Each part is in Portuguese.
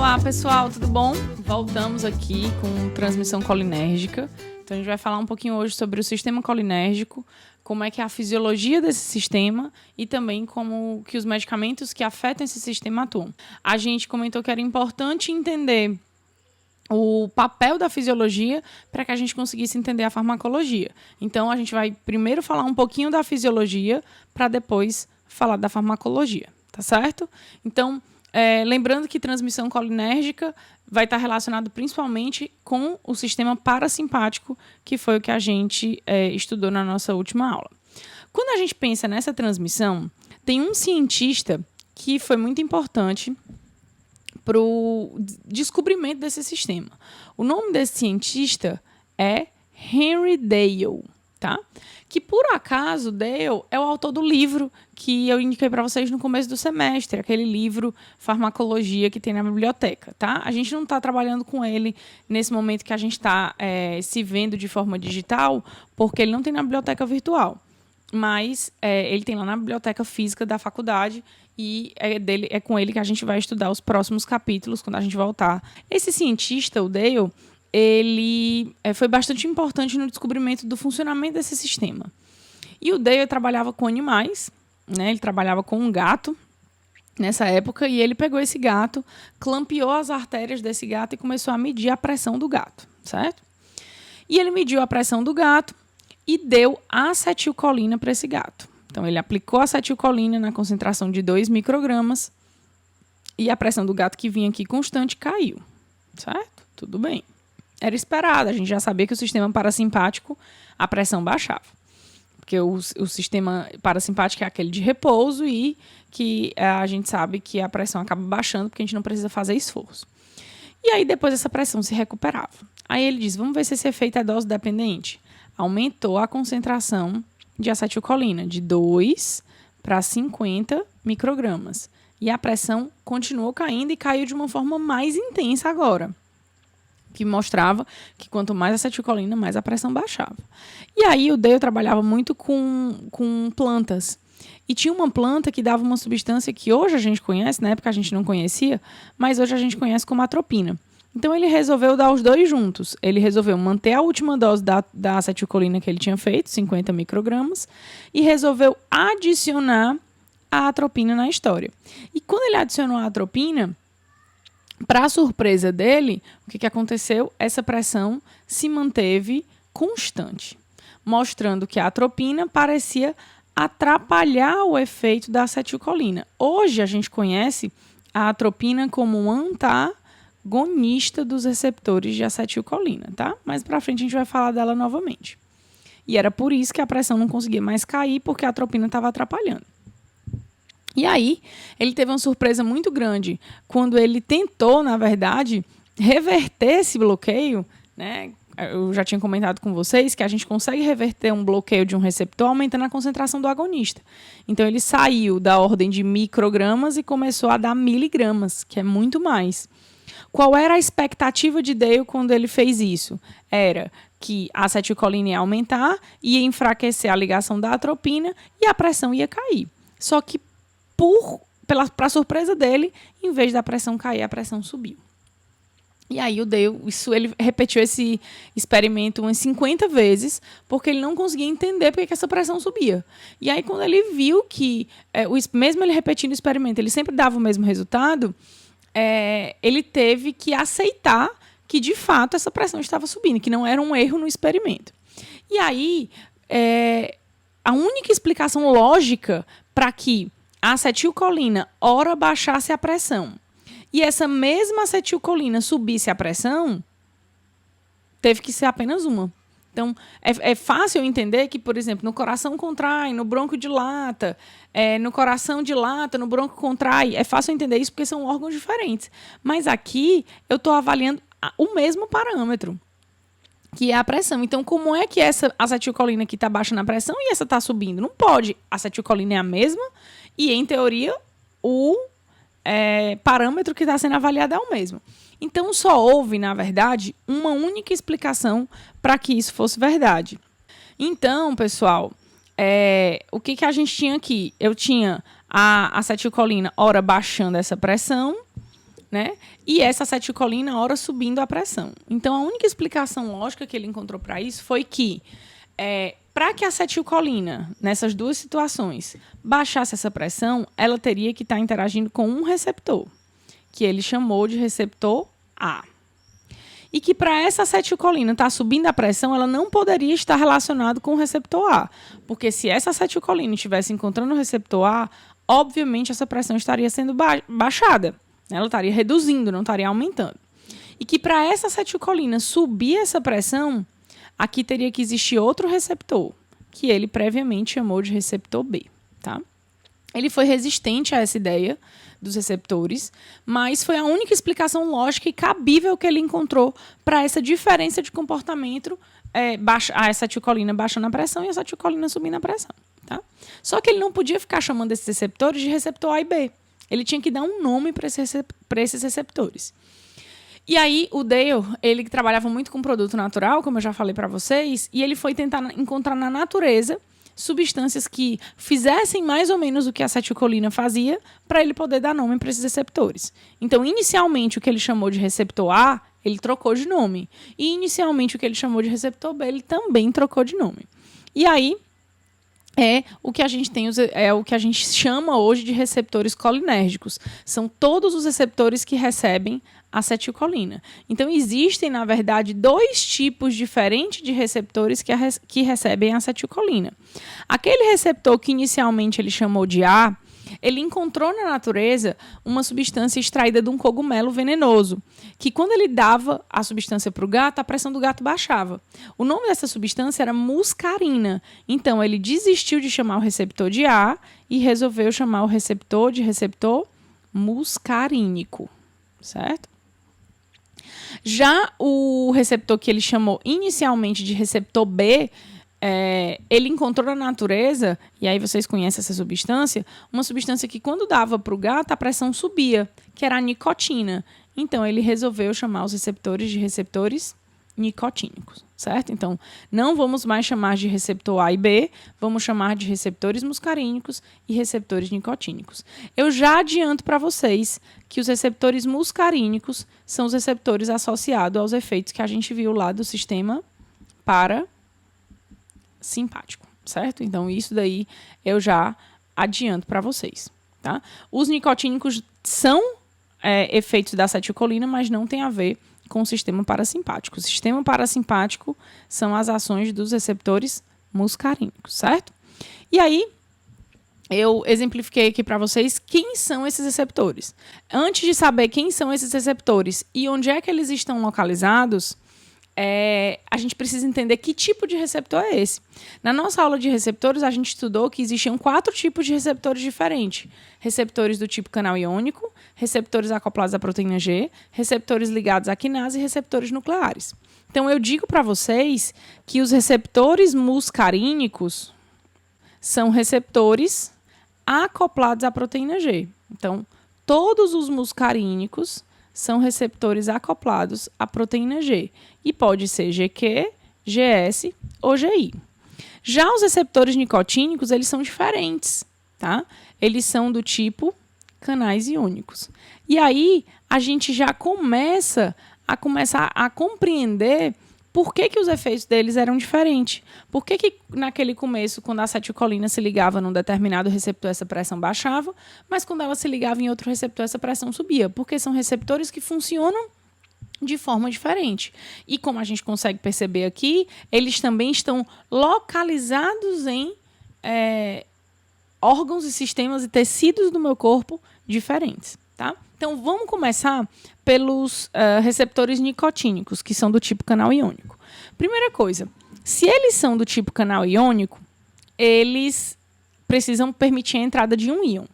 Olá pessoal, tudo bom? Voltamos aqui com transmissão colinérgica. Então a gente vai falar um pouquinho hoje sobre o sistema colinérgico, como é que é a fisiologia desse sistema e também como que os medicamentos que afetam esse sistema atuam. A gente comentou que era importante entender o papel da fisiologia para que a gente conseguisse entender a farmacologia. Então a gente vai primeiro falar um pouquinho da fisiologia para depois falar da farmacologia, tá certo? Então, lembrando que transmissão colinérgica vai estar relacionado principalmente com o sistema parasimpático, que foi o que a gente estudou na nossa última aula. Quando a gente pensa nessa transmissão, tem um cientista que foi muito importante para o descobrimento desse sistema. O nome desse cientista é Henry Dale, tá? Que, por acaso, Dale é o autor do livro que eu indiquei para vocês no começo do semestre, aquele livro Farmacologia que tem na biblioteca, tá? A gente não está trabalhando com ele nesse momento que a gente está se vendo de forma digital, porque ele não tem na biblioteca virtual, mas ele tem lá na biblioteca física da faculdade e é com ele que a gente vai estudar os próximos capítulos quando a gente voltar. Esse cientista, o Dale, ele foi bastante importante no descobrimento do funcionamento desse sistema. E o Dale trabalhava com animais, né? Ele trabalhava com um gato nessa época e ele pegou esse gato, clampeou as artérias desse gato e começou a medir a pressão do gato, certo? E ele mediu a pressão do gato e deu acetilcolina para esse gato. Então, ele aplicou acetilcolina na concentração de 2 microgramas e a pressão do gato, que vinha aqui constante, caiu, certo? Tudo bem. Era esperado, a gente já sabia que o sistema parasimpático, a pressão baixava. Porque o sistema parasimpático é aquele de repouso e que a gente sabe que a pressão acaba baixando porque a gente não precisa fazer esforço. E aí, depois, essa pressão se recuperava. Aí ele diz, vamos ver se esse efeito é dose dependente. Aumentou a concentração de acetilcolina de 2 para 50 microgramas. E a pressão continuou caindo e caiu de uma forma mais intensa agora, que mostrava que quanto mais acetilcolina, mais a pressão baixava. E aí o Dale trabalhava muito com plantas. E tinha uma planta que dava uma substância que hoje a gente conhece, na época a gente não conhecia, mas hoje a gente conhece como atropina. Então ele resolveu dar os dois juntos. Ele resolveu manter a última dose da acetilcolina que ele tinha feito, 50 microgramas, e resolveu adicionar a atropina na história. E quando ele adicionou a atropina, para a surpresa dele, o que aconteceu? Essa pressão se manteve constante, mostrando que a atropina parecia atrapalhar o efeito da acetilcolina. Hoje a gente conhece a atropina como um antagonista dos receptores de acetilcolina, tá? Mais para frente a gente vai falar dela novamente. E era por isso que a pressão não conseguia mais cair, porque a atropina estava atrapalhando. E aí, ele teve uma surpresa muito grande quando ele tentou, na verdade, reverter esse bloqueio, né? Eu já tinha comentado com vocês que a gente consegue reverter um bloqueio de um receptor aumentando a concentração do agonista. Então, ele saiu da ordem de microgramas e começou a dar miligramas, que é muito mais. Qual era a expectativa de Dale quando ele fez isso? Era que a acetilcolina ia aumentar, ia enfraquecer a ligação da atropina e a pressão ia cair. Só que, para surpresa dele, em vez da pressão cair, a pressão subiu. E aí o Dale, ele repetiu esse experimento umas 50 vezes, porque ele não conseguia entender porque que essa pressão subia. E aí quando ele viu que, mesmo ele repetindo o experimento, ele sempre dava o mesmo resultado, ele teve que aceitar que, de fato, essa pressão estava subindo, que não era um erro no experimento. E aí, a única explicação lógica para que a acetilcolina, ora, baixasse a pressão e essa mesma acetilcolina subisse a pressão, teve que ser apenas uma. Então, é fácil entender que, por exemplo, no coração contrai, no bronco dilata, no coração dilata, no bronco contrai. É fácil entender isso porque são órgãos diferentes. Mas aqui, eu estou avaliando o mesmo parâmetro, que é a pressão. Então, como é que essa acetilcolina aqui está baixa na pressão e essa está subindo? Não pode. A acetilcolina é a mesma e, em teoria, o parâmetro que está sendo avaliado é o mesmo. Então, só houve, na verdade, uma única explicação para que isso fosse verdade. Então, pessoal, o que a gente tinha aqui? Eu tinha a acetilcolina, ora, baixando essa pressão, né? E essa acetilcolina, ora, subindo a pressão. Então, a única explicação lógica que ele encontrou para isso foi que, para que a acetilcolina, nessas duas situações, baixasse essa pressão, ela teria que estar interagindo com um receptor, que ele chamou de receptor A. E que para essa acetilcolina estar subindo a pressão, ela não poderia estar relacionada com o receptor A. Porque se essa acetilcolina estivesse encontrando o receptor A, obviamente essa pressão estaria sendo baixada. Ela estaria reduzindo, não estaria aumentando. E que para essa acetilcolina subir essa pressão, aqui teria que existir outro receptor, que ele previamente chamou de receptor B. Tá? Ele foi resistente a essa ideia dos receptores, mas foi a única explicação lógica e cabível que ele encontrou para essa diferença de comportamento, a acetilcolina baixando a pressão e a acetilcolina subindo a pressão. Tá? Só que ele não podia ficar chamando esses receptores de receptor A e B. Ele tinha que dar um nome para esses receptores. E aí, o Dale, ele trabalhava muito com produto natural, como eu já falei para vocês, e ele foi tentar encontrar na natureza substâncias que fizessem mais ou menos o que a acetilcolina fazia para ele poder dar nome para esses receptores. Então, inicialmente, o que ele chamou de receptor A, ele trocou de nome. E, inicialmente, o que ele chamou de receptor B, ele também trocou de nome. E aí, o que a gente chama hoje de receptores colinérgicos. São todos os receptores que recebem acetilcolina. Então, existem, na verdade, dois tipos diferentes de receptores que recebem acetilcolina. Aquele receptor que inicialmente ele chamou de A, ele encontrou na natureza uma substância extraída de um cogumelo venenoso, que quando ele dava a substância para o gato, a pressão do gato baixava. O nome dessa substância era muscarina. Então, ele desistiu de chamar o receptor de A e resolveu chamar o receptor de receptor muscarínico. Certo? Já o receptor que ele chamou inicialmente de receptor B, ele encontrou na natureza, e aí vocês conhecem essa substância, uma substância que quando dava para o gato a pressão subia, que era a nicotina. Então ele resolveu chamar os receptores de receptores nicotínicos, certo? Então não vamos mais chamar de receptor A e B, vamos chamar de receptores muscarínicos e receptores nicotínicos. Eu já adianto para vocês que os receptores muscarínicos são os receptores associados aos efeitos que a gente viu lá do sistema parasimpático, certo? Então, isso daí eu já adianto para vocês, tá? Os nicotínicos são efeitos da acetilcolina, mas não tem a ver com o sistema parasimpático. O sistema parasimpático são as ações dos receptores muscarínicos, certo? E aí, eu exemplifiquei aqui para vocês quem são esses receptores. Antes de saber quem são esses receptores e onde é que eles estão localizados, a gente precisa entender que tipo de receptor é esse. Na nossa aula de receptores, a gente estudou que existiam 4 tipos de receptores diferentes. Receptores do tipo canal iônico, receptores acoplados à proteína G, receptores ligados à quinase e receptores nucleares. Então, eu digo para vocês que os receptores muscarínicos são receptores acoplados à proteína G. Então, todos os muscarínicos são receptores acoplados à proteína G. E pode ser GQ, GS ou GI. Já os receptores nicotínicos, eles são diferentes, tá? Eles são do tipo canais iônicos. E aí, a gente já começa a compreender por que os efeitos deles eram diferentes. Por que naquele começo, quando a acetilcolina se ligava num determinado receptor, essa pressão baixava, mas quando ela se ligava em outro receptor, essa pressão subia? Porque são receptores que funcionam de forma diferente. E como a gente consegue perceber aqui, eles também estão localizados em órgãos e sistemas e tecidos do meu corpo diferentes, tá? Então, vamos começar pelos receptores nicotínicos, que são do tipo canal iônico. Primeira coisa, se eles são do tipo canal iônico, eles precisam permitir a entrada de um íon.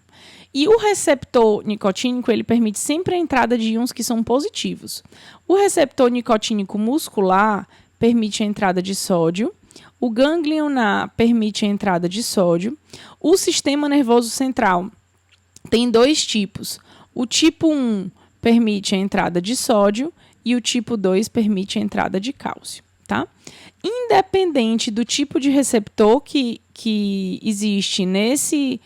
E o receptor nicotínico, ele permite sempre a entrada de íons que são positivos. O receptor nicotínico muscular permite a entrada de sódio. O ganglionar permite a entrada de sódio. O sistema nervoso central tem 2 tipos. O tipo 1 permite a entrada de sódio e o tipo 2 permite a entrada de cálcio, tá? Independente do tipo de receptor que existe nesse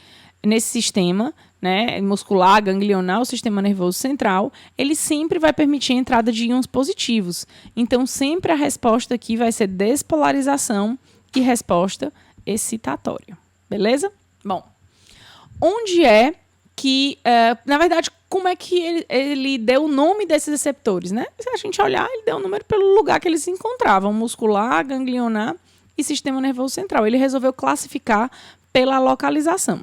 sistema, né, muscular, ganglionar, o sistema nervoso central, ele sempre vai permitir a entrada de íons positivos. Então, sempre a resposta aqui vai ser despolarização e resposta excitatória. Beleza? Bom, onde é que, na verdade, como é que ele deu o nome desses receptores, né? Se a gente olhar, ele deu o número pelo lugar que eles se encontravam, muscular, ganglionar e sistema nervoso central. Ele resolveu classificar pela localização.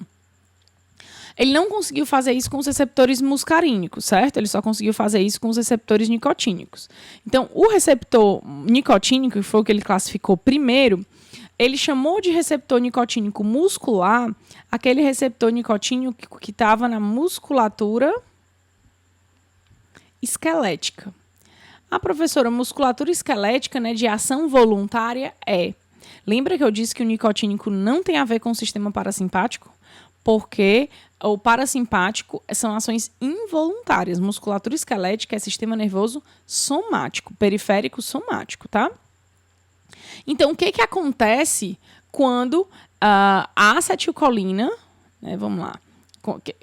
Ele não conseguiu fazer isso com os receptores muscarínicos, certo? Ele só conseguiu fazer isso com os receptores nicotínicos. Então, o receptor nicotínico, que foi o que ele classificou primeiro, ele chamou de receptor nicotínico muscular aquele receptor nicotínico que estava na musculatura esquelética. A professora, musculatura esquelética, né, de ação voluntária Lembra que eu disse que o nicotínico não tem a ver com o sistema parasimpático? Porque o parasimpático são ações involuntárias. Musculatura esquelética é sistema nervoso somático, periférico somático, tá? Então, o que acontece quando a acetilcolina, né, vamos lá,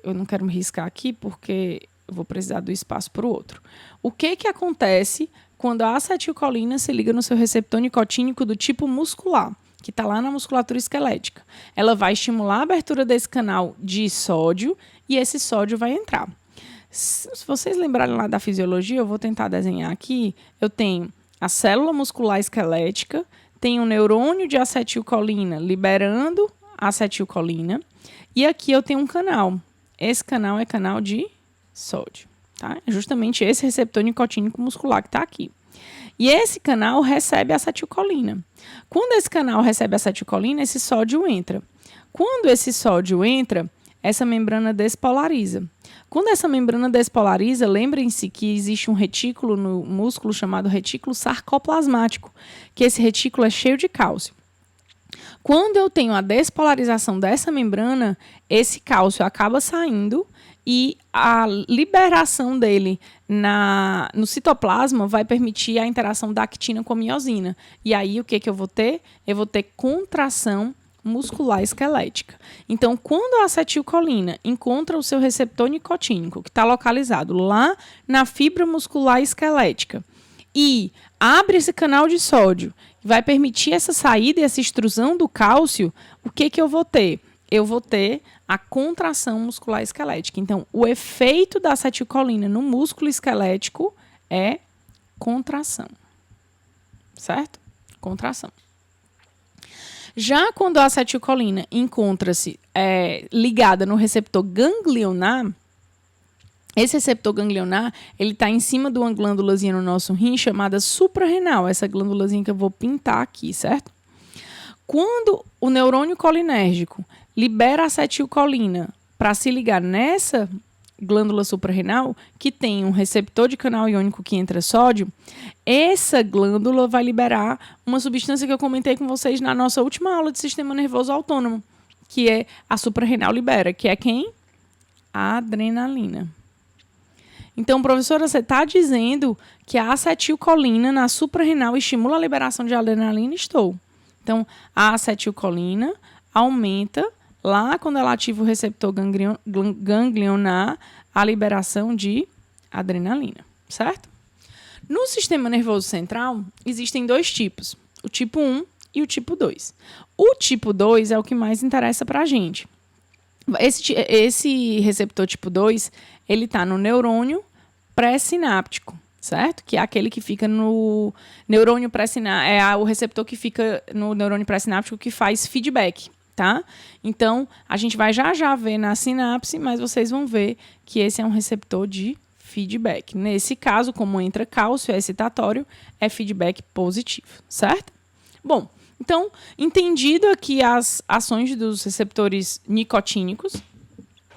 eu não quero me riscar aqui porque eu vou precisar do espaço para o outro. O que acontece quando a acetilcolina se liga no seu receptor nicotínico do tipo muscular, que está lá na musculatura esquelética? Ela vai estimular a abertura desse canal de sódio e esse sódio vai entrar. Se vocês lembrarem lá da fisiologia, eu vou tentar desenhar aqui. Eu tenho a célula muscular esquelética, tem um neurônio de acetilcolina liberando a acetilcolina, e aqui eu tenho um canal. Esse canal é canal de sódio, tá? É justamente esse receptor nicotínico muscular que está aqui. E esse canal recebe acetilcolina. Quando esse canal recebe acetilcolina, esse sódio entra. Quando esse sódio entra, essa membrana despolariza. Quando essa membrana despolariza, lembrem-se que existe um retículo no músculo chamado retículo sarcoplasmático, que esse retículo é cheio de cálcio. Quando eu tenho a despolarização dessa membrana, esse cálcio acaba saindo e a liberação dele no citoplasma vai permitir a interação da actina com a miosina. E aí, o que eu vou ter? Eu vou ter contração muscular esquelética. Então, quando a acetilcolina encontra o seu receptor nicotínico, que está localizado lá na fibra muscular esquelética, e abre esse canal de sódio, vai permitir essa saída e essa extrusão do cálcio, o que eu vou ter? Eu vou ter a contração muscular esquelética. Então, o efeito da acetilcolina no músculo esquelético é contração. Certo? Contração. Já quando a acetilcolina encontra-se ligada no receptor ganglionar, esse receptor ganglionar, ele está em cima de uma glândulazinha no nosso rim chamada suprarrenal, essa glândulazinha que eu vou pintar aqui, certo? Quando o neurônio colinérgico libera acetilcolina para se ligar nessa glândula suprarrenal, que tem um receptor de canal iônico que entra sódio, essa glândula vai liberar uma substância que eu comentei com vocês na nossa última aula de sistema nervoso autônomo, que é a suprarrenal libera, que é quem? A adrenalina. Então, professora, você está dizendo que a acetilcolina na suprarrenal estimula a liberação de adrenalina? Estou. Então, a acetilcolina aumenta lá quando ela ativa o receptor ganglionar a liberação de adrenalina, certo? No sistema nervoso central, existem dois tipos, o tipo 1 e o tipo 2. O tipo 2 é o que mais interessa para a gente. Esse receptor tipo 2, ele está no neurônio pré-sináptico, certo? Que é aquele que fica no neurônio pré-sináptico, é o receptor que fica no neurônio pré-sináptico que faz feedback, tá? Então, a gente vai já ver na sinapse, mas vocês vão ver que esse é um receptor de feedback. Nesse caso, como entra cálcio, é excitatório, é feedback positivo, certo? Bom, então, entendido aqui as ações dos receptores nicotínicos,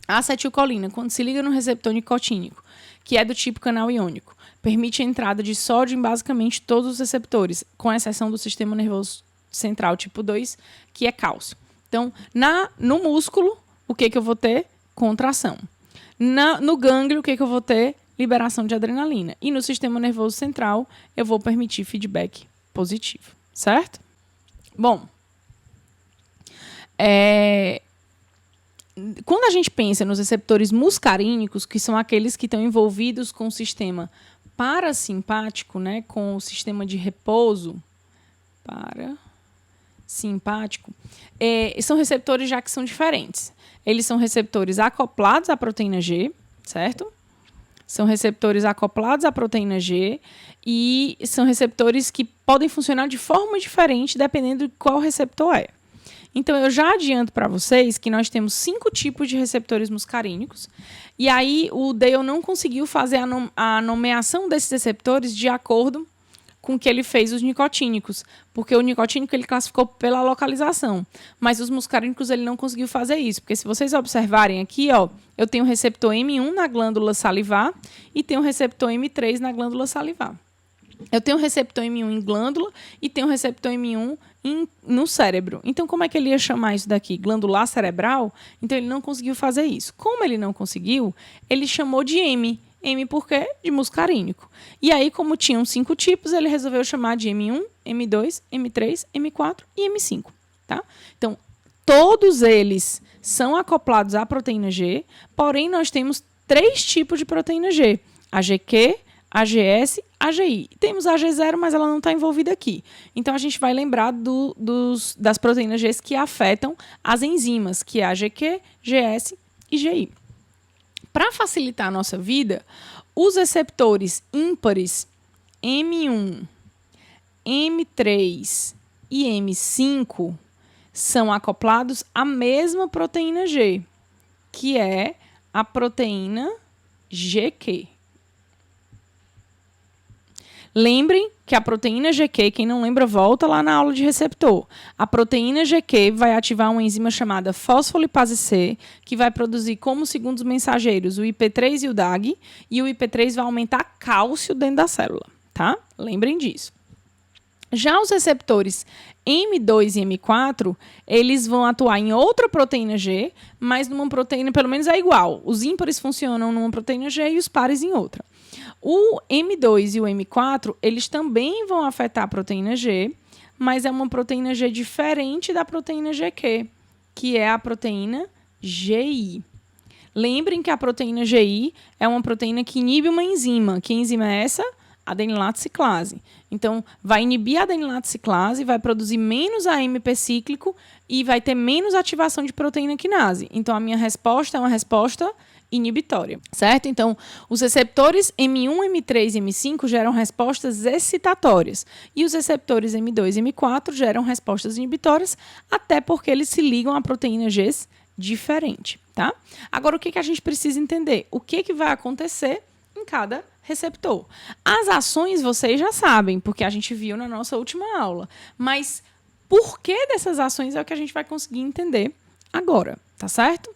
a acetilcolina, quando se liga no receptor nicotínico, que é do tipo canal iônico, permite a entrada de sódio em basicamente todos os receptores, com exceção do sistema nervoso central tipo 2, que é cálcio. Então, no músculo, o que eu vou ter? Contração. No gânglio, o que eu vou ter? Liberação de adrenalina. E no sistema nervoso central, eu vou permitir feedback positivo, certo? Bom, quando a gente pensa nos receptores muscarínicos, que são aqueles que estão envolvidos com o sistema parasimpático, né, com o sistema de repouso parasimpático, são receptores já que são diferentes. Eles são receptores acoplados à proteína G, certo? São receptores acoplados à proteína G e são receptores que podem funcionar de forma diferente dependendo de qual receptor é. Então, eu já adianto para vocês que nós temos 5 tipos de receptores muscarínicos e aí o Dale não conseguiu fazer a nomeação desses receptores de acordo com que ele fez os nicotínicos, porque o nicotínico ele classificou pela localização, mas os muscarínicos ele não conseguiu fazer isso, porque se vocês observarem aqui, ó, eu tenho o receptor M1 na glândula salivar e tenho o receptor M3 na glândula salivar. Eu tenho o receptor M1 em glândula e tenho o receptor M1 no cérebro. Então, como é que ele ia chamar isso daqui? Glandular cerebral? Então, ele não conseguiu fazer isso. Como ele não conseguiu, ele chamou de M. M por quê? De muscarínico. E aí, como tinham 5 tipos, ele resolveu chamar de M1, M2, M3, M4 e M5. Tá? Então, todos eles são acoplados à proteína G, porém, nós temos 3 tipos de proteína G. A GQ, AGS, AGI. Temos a AG0, mas ela não está envolvida aqui. Então, a gente vai lembrar das proteínas G que afetam as enzimas, que é a GQ, GS e GI. Para facilitar a nossa vida, os receptores ímpares M1, M3 e M5 são acoplados à mesma proteína G, que é a proteína GQ. Lembrem que a proteína GQ, quem não lembra, volta lá na aula de receptor. A proteína GQ vai ativar uma enzima chamada fosfolipase C, que vai produzir como segundos mensageiros o IP3 e o DAG, e o IP3 vai aumentar cálcio dentro da célula, tá? Lembrem disso. Já os receptores M2 e M4, eles vão atuar em outra proteína G, mas numa proteína, pelo menos é igual. Os ímpares funcionam numa proteína G e os pares em outra. O M2 e o M4, eles também vão afetar a proteína G, mas é uma proteína G diferente da proteína GQ, que é a proteína GI. Lembrem que a proteína GI é uma proteína que inibe uma enzima. Que enzima é essa? Adenilato ciclase. Então, vai inibir a adenilato ciclase, vai produzir menos AMP cíclico e vai ter menos ativação de proteína quinase. Então, a minha resposta é uma resposta inibitória, certo? Então, os receptores M1, M3 e M5 geram respostas excitatórias e os receptores M2 e M4 geram respostas inibitórias, até porque eles se ligam a proteínas G diferente, tá? Agora, o que a gente precisa entender? O que vai acontecer em cada receptor? As ações vocês já sabem, porque a gente viu na nossa última aula, mas por que dessas ações é o que a gente vai conseguir entender agora, tá certo?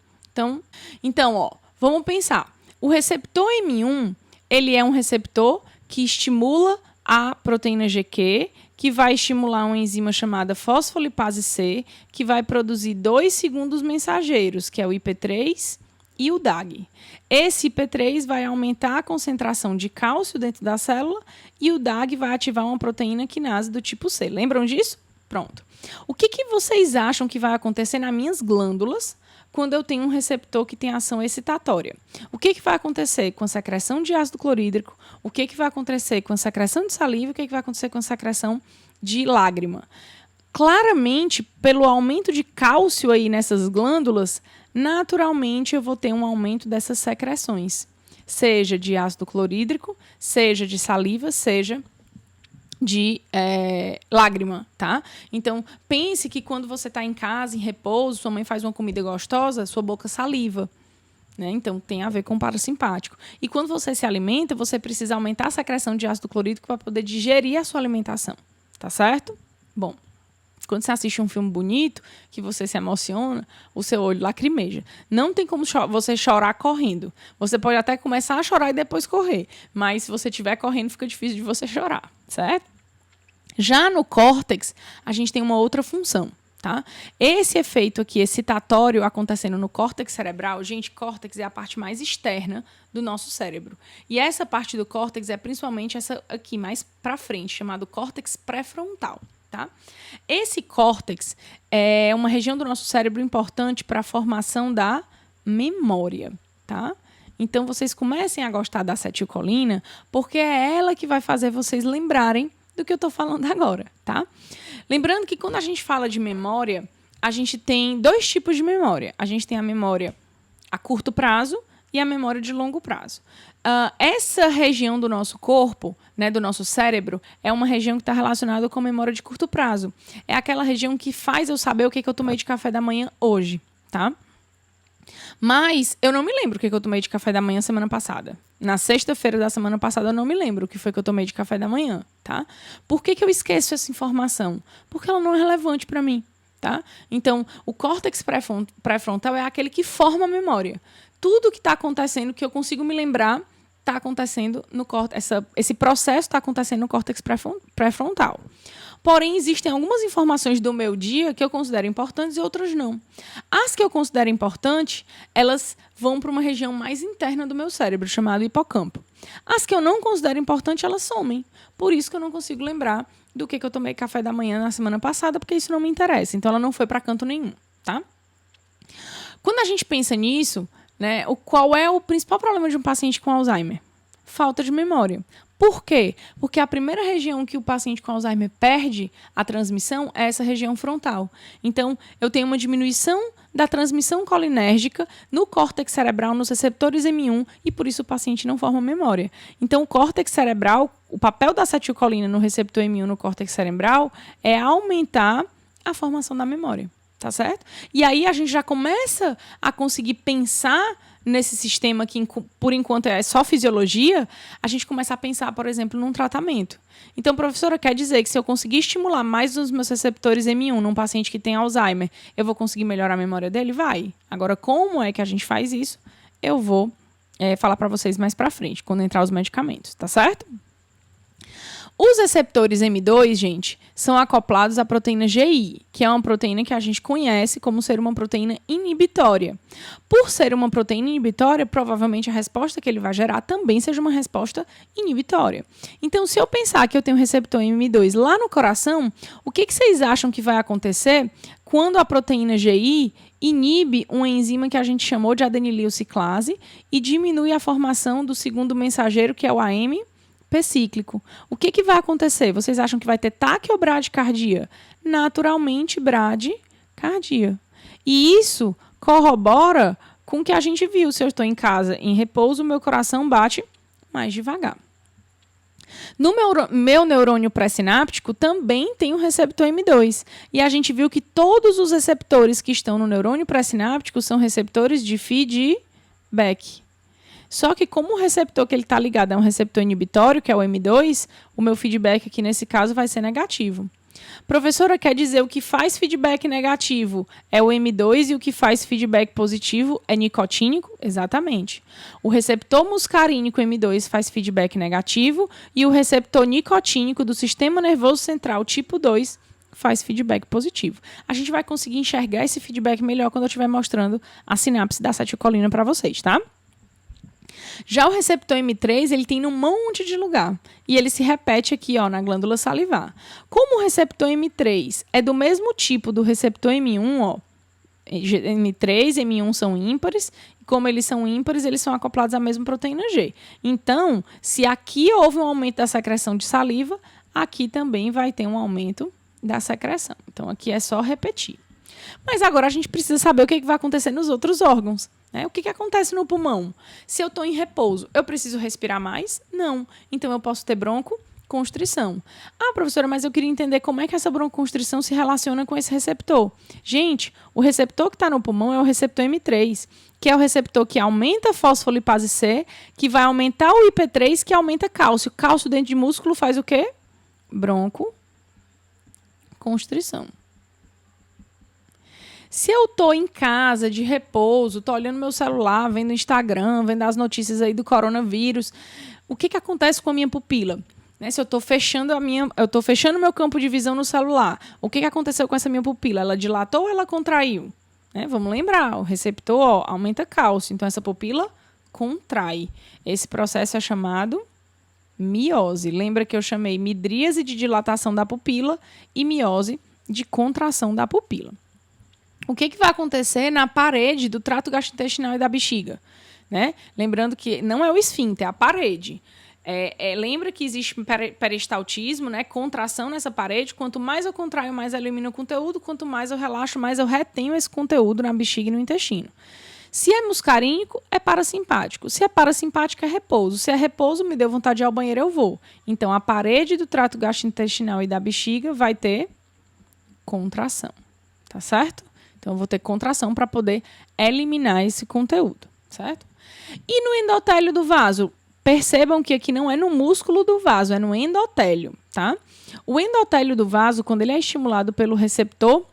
Então, ó, vamos pensar. O receptor M1, ele é um receptor que estimula a proteína GQ, que vai estimular uma enzima chamada fosfolipase C, que vai produzir 2 segundos mensageiros, que é o IP3 e o DAG. Esse IP3 vai aumentar a concentração de cálcio dentro da célula e o DAG vai ativar uma proteína quinase do tipo C. Lembram disso? Pronto. O que vocês acham que vai acontecer nas minhas glândulas quando eu tenho um receptor que tem ação excitatória? O que vai acontecer com a secreção de ácido clorídrico? O que vai acontecer com a secreção de saliva? O que vai acontecer com a secreção de lágrima? Claramente, pelo aumento de cálcio aí nessas glândulas, naturalmente eu vou ter um aumento dessas secreções, seja de ácido clorídrico, seja de saliva, seja de lágrima, tá? Então, pense que quando você está em casa, em repouso, sua mãe faz uma comida gostosa, sua boca saliva, né? Então, tem a ver com o parasimpático. E quando você se alimenta, você precisa aumentar a secreção de ácido clorídrico para poder digerir a sua alimentação, tá certo? Bom, quando você assiste um filme bonito, que você se emociona, o seu olho lacrimeja. Não tem como você chorar correndo. Você pode até começar a chorar e depois correr, mas se você estiver correndo, fica difícil de você chorar, certo? Já no córtex, a gente tem uma outra função, tá? Esse efeito aqui excitatório acontecendo no córtex cerebral, gente, córtex é a parte mais externa do nosso cérebro. E essa parte do córtex é principalmente essa aqui mais para frente, chamado córtex pré-frontal. Tá? Esse córtex é uma região do nosso cérebro importante para a formação da memória, tá? Então, vocês comecem a gostar da acetilcolina, porque é ela que vai fazer vocês lembrarem do que eu estou falando agora, tá? Lembrando que quando a gente fala de memória, a gente tem 2 tipos de memória. A gente tem a memória a curto prazo e a memória de longo prazo. Essa região do nosso corpo, né, do nosso cérebro, é uma região que está relacionada com a memória de curto prazo. É aquela região que faz eu saber o que eu tomei de café da manhã hoje, tá? Mas eu não me lembro o que eu tomei de café da manhã semana passada. Na sexta-feira da semana passada eu não me lembro o que foi que eu tomei de café da manhã, tá? Por que eu esqueço essa informação? Porque ela não é relevante para mim, tá? Então, o córtex pré-frontal é aquele que forma a memória. Tudo que está acontecendo, que eu consigo me lembrar, está acontecendo no córtex. Esse processo está acontecendo no córtex pré-frontal. Porém, existem algumas informações do meu dia que eu considero importantes e outras não. As que eu considero importantes, elas vão para uma região mais interna do meu cérebro, chamada hipocampo. As que eu não considero importantes, elas somem. Por isso que eu não consigo lembrar do que eu tomei café da manhã na semana passada, porque isso não me interessa. Então, ela não foi para canto nenhum, tá? Quando a gente pensa nisso, né, qual é o principal problema de um paciente com Alzheimer? Falta de memória. Por quê? Porque a primeira região que o paciente com Alzheimer perde a transmissão é essa região frontal. Então, eu tenho uma diminuição da transmissão colinérgica no córtex cerebral, nos receptores M1, e por isso o paciente não forma memória. Então, o córtex cerebral, o papel da acetilcolina no receptor M1 no córtex cerebral é aumentar a formação da memória, tá certo? E aí a gente já começa a conseguir pensar nesse sistema que, por enquanto, é só fisiologia, a gente começa a pensar, por exemplo, num tratamento. Então, professora, quer dizer que se eu conseguir estimular mais os meus receptores M1 num paciente que tem Alzheimer, eu vou conseguir melhorar a memória dele? Vai. Agora, como é que a gente faz isso? Eu vou falar para vocês mais para frente, quando entrar os medicamentos, tá certo? Os receptores M2, gente, são acoplados à proteína GI, que é uma proteína que a gente conhece como ser uma proteína inibitória. Por ser uma proteína inibitória, provavelmente a resposta que ele vai gerar também seja uma resposta inibitória. Então, se eu pensar que eu tenho um receptor M2 lá no coração, o que vocês acham que vai acontecer quando a proteína GI inibe uma enzima que a gente chamou de adenililciclase e diminui a formação do segundo mensageiro, que é o AMP cíclico? O que vai acontecer? Vocês acham que vai ter taque ou bradicardia? Naturalmente, bradicardia. E isso corrobora com o que a gente viu. Se eu estou em casa em repouso, meu coração bate mais devagar. No meu neurônio pré-sináptico também tem um receptor M2. E a gente viu que todos os receptores que estão no neurônio pré-sináptico são receptores de feedback. Só que como o receptor que ele está ligado é um receptor inibitório, que é o M2, o meu feedback aqui nesse caso vai ser negativo. Professora, quer dizer o que faz feedback negativo é o M2 e o que faz feedback positivo é nicotínico? Exatamente. O receptor muscarínico M2 faz feedback negativo e o receptor nicotínico do sistema nervoso central tipo 2 faz feedback positivo. A gente vai conseguir enxergar esse feedback melhor quando eu estiver mostrando a sinapse da acetilcolina para vocês, tá? Já o receptor M3, ele tem num monte de lugar. E ele se repete aqui, ó, na glândula salivar. Como o receptor M3 é do mesmo tipo do receptor M1, ó, M3 e M1 são ímpares, e como eles são ímpares, eles são acoplados à mesma proteína G. Então, se aqui houve um aumento da secreção de saliva, aqui também vai ter um aumento da secreção. Então, aqui é só repetir. Mas agora a gente precisa saber o que vai acontecer nos outros órgãos. Né? O que acontece no pulmão? Se eu estou em repouso, eu preciso respirar mais? Não. Então, eu posso ter broncoconstrição. Ah, professora, mas eu queria entender como é que essa broncoconstrição se relaciona com esse receptor. Gente, o receptor que está no pulmão é o receptor M3, que é o receptor que aumenta a fosfolipase C, que vai aumentar o IP3, que aumenta cálcio. Cálcio dentro de músculo faz o quê? Broncoconstrição. Se eu estou em casa, de repouso, estou olhando meu celular, vendo o Instagram, vendo as notícias aí do coronavírus, o que acontece com a minha pupila? Né? Se eu estou fechando meu campo de visão no celular, o que aconteceu com essa minha pupila? Ela dilatou ou ela contraiu? Né? Vamos lembrar, o receptor aumenta cálcio, então essa pupila contrai. Esse processo é chamado miose. Lembra que eu chamei midríase de dilatação da pupila e miose de contração da pupila. O que vai acontecer na parede do trato gastrointestinal e da bexiga? Né? Lembrando que não é o esfíncter, é a parede. Lembra que existe peristaltismo, né? Contração nessa parede. Quanto mais eu contraio, mais eu elimino o conteúdo. Quanto mais eu relaxo, mais eu retenho esse conteúdo na bexiga e no intestino. Se é muscarínico, é parasimpático. Se é parasimpático, é repouso. Se é repouso, me deu vontade de ir ao banheiro, eu vou. Então, a parede do trato gastrointestinal e da bexiga vai ter contração. Tá certo? Então, eu vou ter contração para poder eliminar esse conteúdo. Certo? E no endotélio do vaso? Percebam que aqui não é no músculo do vaso, é no endotélio, tá? O endotélio do vaso, quando ele é estimulado pelo receptor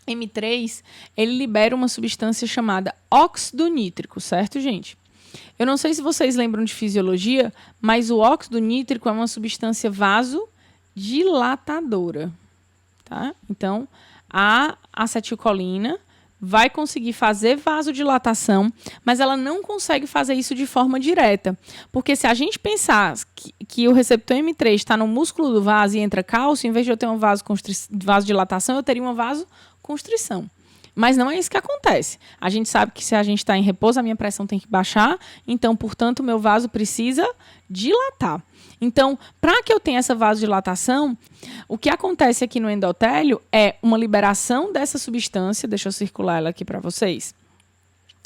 M3, ele libera uma substância chamada óxido nítrico, certo, gente? Eu não sei se vocês lembram de fisiologia, mas o óxido nítrico é uma substância vasodilatadora, tá? Então, a acetilcolina vai conseguir fazer vasodilatação, mas ela não consegue fazer isso de forma direta. Porque se a gente pensar que o receptor M3 está no músculo do vaso e entra cálcio, em vez de eu ter uma vasodilatação, eu teria uma vasoconstrição. Mas não é isso que acontece. A gente sabe que se a gente está em repouso, a minha pressão tem que baixar, então, portanto, o meu vaso precisa dilatar. Então, para que eu tenha essa vasodilatação, o que acontece aqui no endotélio é uma liberação dessa substância, deixa eu circular ela aqui para vocês,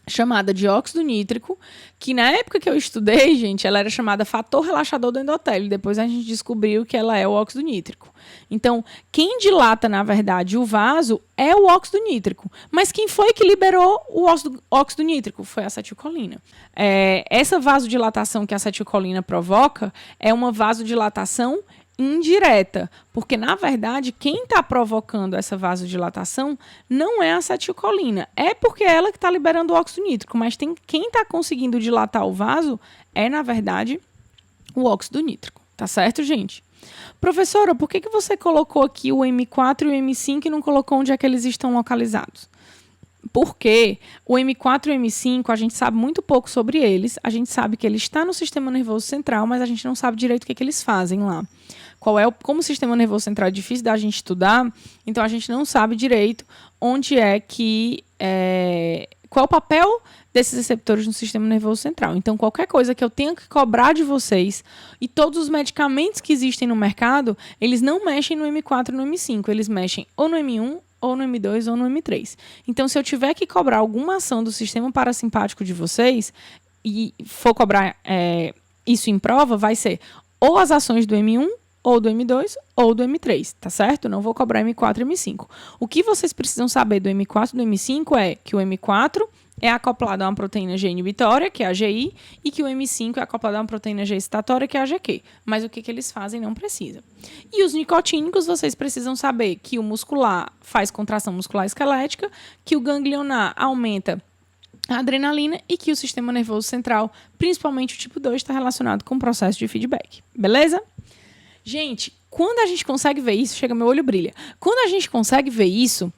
chamada de óxido nítrico, que na época que eu estudei, gente, ela era chamada fator relaxador do endotélio. Depois a gente descobriu que ela é o óxido nítrico. Então, quem dilata, na verdade, o vaso é o óxido nítrico. Mas quem foi que liberou o óxido nítrico? Foi a acetilcolina. Essa vasodilatação que a acetilcolina provoca é uma vasodilatação indireta, porque, na verdade, quem está provocando essa vasodilatação não é a acetilcolina, é porque é ela que está liberando o óxido nítrico, mas quem está conseguindo dilatar o vaso é, na verdade, o óxido nítrico, tá certo, gente? Professora, por que você colocou aqui o M4 e o M5 e não colocou onde é que eles estão localizados? Porque o M4 e o M5, a gente sabe muito pouco sobre eles, a gente sabe que ele está no sistema nervoso central, mas a gente não sabe direito o que eles fazem lá. Como o sistema nervoso central é difícil da gente estudar, então a gente não sabe direito onde é que... qual é o papel desses receptores no sistema nervoso central. Então, qualquer coisa que eu tenha que cobrar de vocês, e todos os medicamentos que existem no mercado, eles não mexem no M4 e no M5, eles mexem ou no M1, ou no M2, ou no M3. Então, se eu tiver que cobrar alguma ação do sistema parasimpático de vocês, e for cobrar isso em prova, vai ser ou as ações do M1, ou do M2, ou do M3, tá certo? Não vou cobrar M4 e M5. O que vocês precisam saber do M4 e do M5 é que o M4 é acoplado a uma proteína G inibitória, que é a GI, e que o M5 é acoplado a uma proteína G excitatória, que é a GQ. Mas o que eles fazem não precisa. E os nicotínicos, vocês precisam saber que o muscular faz contração muscular esquelética, que o ganglionar aumenta a adrenalina e que o sistema nervoso central, principalmente o tipo 2, está relacionado com o processo de feedback. Beleza? Gente, quando a gente consegue ver isso, chega, meu olho brilha. Quando a gente consegue ver isso,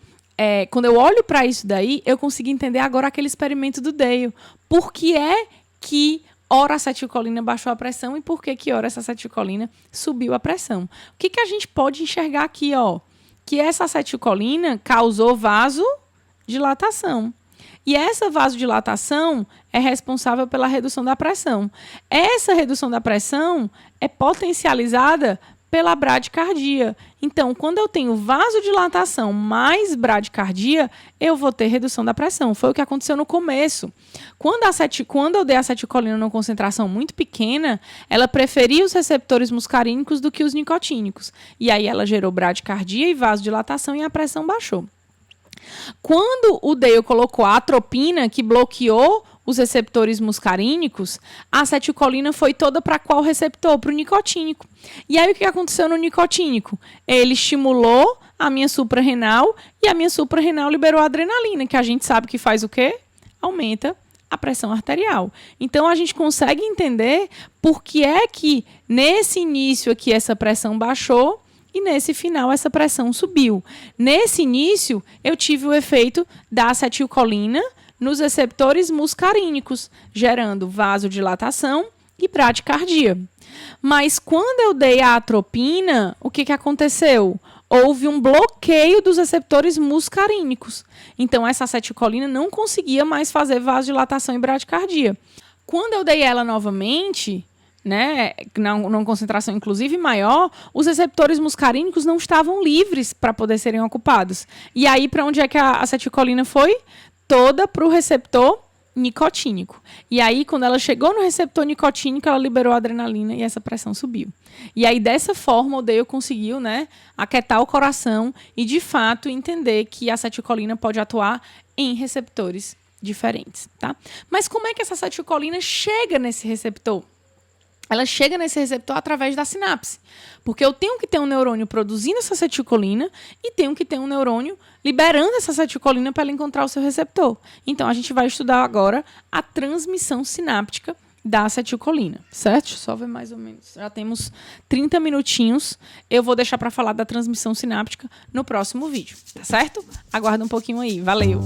quando eu olho para isso daí, eu consigo entender agora aquele experimento do Dale. Por que é que ora a acetilcolina baixou a pressão e por que ora essa acetilcolina subiu a pressão? O que a gente pode enxergar aqui, ó? Que essa acetilcolina causou vasodilatação. E essa vasodilatação é responsável pela redução da pressão. Essa redução da pressão é potencializada pela bradicardia. Então, quando eu tenho vasodilatação mais bradicardia, eu vou ter redução da pressão. Foi o que aconteceu no começo. Quando eu dei a acetilcolina numa concentração muito pequena, ela preferia os receptores muscarínicos do que os nicotínicos. E aí ela gerou bradicardia e vasodilatação e a pressão baixou. Quando o Dale colocou a atropina, que bloqueou os receptores muscarínicos, a acetilcolina foi toda para qual receptor? Para o nicotínico. E aí o que aconteceu no nicotínico? Ele estimulou a minha suprarrenal e a minha suprarrenal liberou a adrenalina, que a gente sabe que faz o quê? Aumenta a pressão arterial. Então a gente consegue entender por que é que nesse início aqui essa pressão baixou e nesse final essa pressão subiu. Nesse início eu tive o efeito da acetilcolina nos receptores muscarínicos, gerando vasodilatação e bradicardia. Mas quando eu dei a atropina, o que aconteceu? houve um bloqueio dos receptores muscarínicos. Então, essa acetilcolina não conseguia mais fazer vasodilatação e bradicardia. Quando eu dei ela novamente, né, numa concentração inclusive maior, os receptores muscarínicos não estavam livres para poder serem ocupados. E aí, para onde é que a acetilcolina foi? Toda para o receptor nicotínico. E aí, quando ela chegou no receptor nicotínico, ela liberou a adrenalina e essa pressão subiu. E aí, dessa forma, o Dale conseguiu, né, aquietar o coração e, de fato, entender que a acetilcolina pode atuar em receptores diferentes, tá? Mas como é que essa acetilcolina chega nesse receptor? Ela chega nesse receptor através da sinapse. Porque eu tenho que ter um neurônio produzindo essa acetilcolina e tenho que ter um neurônio liberando essa acetilcolina para ela encontrar o seu receptor. Então, a gente vai estudar agora a transmissão sináptica da acetilcolina, certo? Deixa eu só ver mais ou menos. Já temos 30 minutinhos. Eu vou deixar para falar da transmissão sináptica no próximo vídeo, tá certo? Aguarda um pouquinho aí. Valeu!